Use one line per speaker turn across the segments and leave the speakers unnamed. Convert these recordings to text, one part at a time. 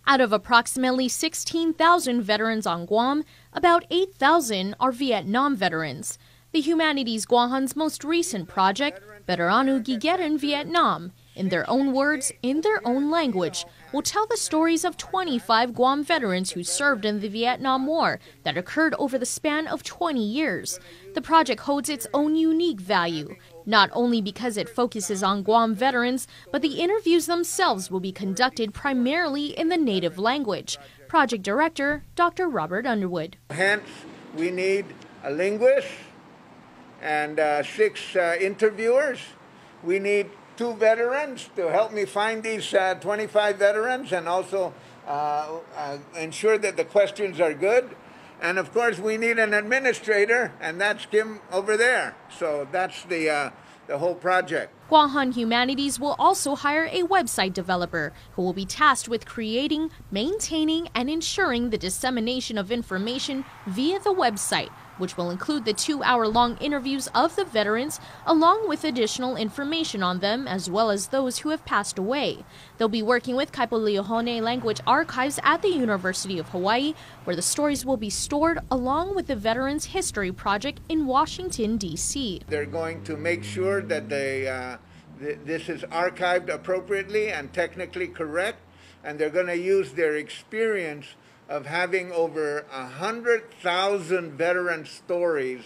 Out of approximately 16,000 veterans on Guam, about 8,000 are Vietnam veterans. The Humanities Guahan's most recent project, Bitiranu Gi Geran Vietnam, in their own words, in their own language, will tell the stories of 25 Guam veterans who served in the Vietnam War that occurred over the span of 20 years. The project holds its own unique value, not only because it focuses on Guam veterans, but the interviews themselves will be conducted primarily in the native language. Project Director Dr. Robert Underwood.
Hence, we need a linguist and 6 interviewers. We need 2 veterans to help me find these 25 veterans and also ensure that the questions are good. And of course, we need an administrator, and that's Kim over there. So that's the whole project.
Guahan Humanities will also hire a website developer who will be tasked with creating, maintaining, and ensuring the dissemination of information via the website, which will include the 2-hour-long interviews of the veterans, along with additional information on them, as well as those who have passed away. They'll be working with Kaipali'ihone Language Archives at the University of Hawaii, where the stories will be stored along with the Veterans History Project in Washington, D.C.
They're going to make sure that this is archived appropriately and technically correct, and they're going to use their experience of having over 100,000 veteran stories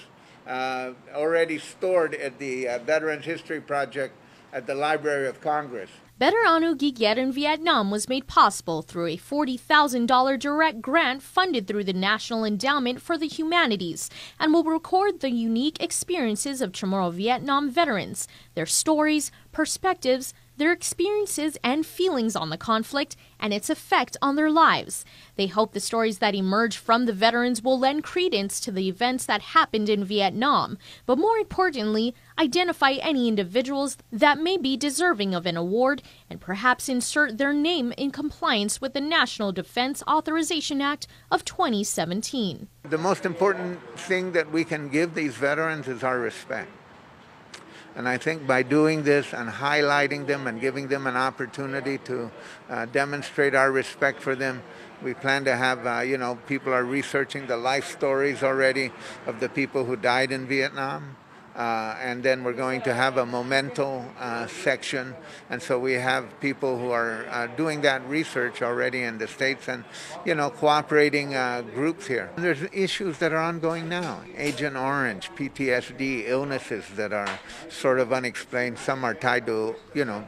already stored at the Veterans History Project at the Library of Congress.
Bitiranu Gi Geran Vietnam was made possible through a $40,000 direct grant funded through the National Endowment for the Humanities and will record the unique experiences of Chamorro Vietnam veterans, their stories, perspectives, their experiences and feelings on the conflict and its effect on their lives. They hope the stories that emerge from the veterans will lend credence to the events that happened in Vietnam, but more importantly, identify any individuals that may be deserving of an award and perhaps insert their name in compliance with the National Defense Authorization Act of 2017.
The most important thing that we can give these veterans is our respect. And I think by doing this and highlighting them and giving them an opportunity to demonstrate our respect for them, we plan to have, people are researching the life stories already of the people who died in Vietnam. And then we're going to have a memento section. And so we have people who are doing that research already in the States and, cooperating groups here. And there's issues that are ongoing now. Agent Orange, PTSD, illnesses that are sort of unexplained. Some are tied to,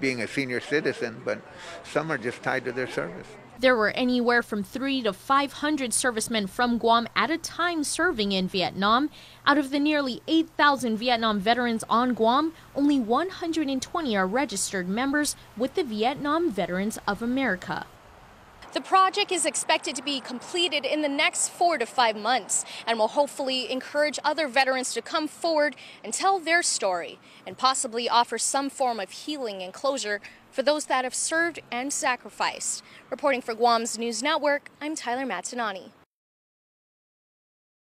being a senior citizen, but some are just tied to their service.
There were anywhere from 300 to 500 servicemen from Guam at a time serving in Vietnam. Out of the nearly 8,000 Vietnam veterans on Guam, only 120 are registered members with the Vietnam Veterans of America. The project is expected to be completed in the next 4 to 5 months and will hopefully encourage other veterans to come forward and tell their story and possibly offer some form of healing and closure for those that have served and sacrificed. Reporting for Guam's News Network, I'm Tyler Matsinani.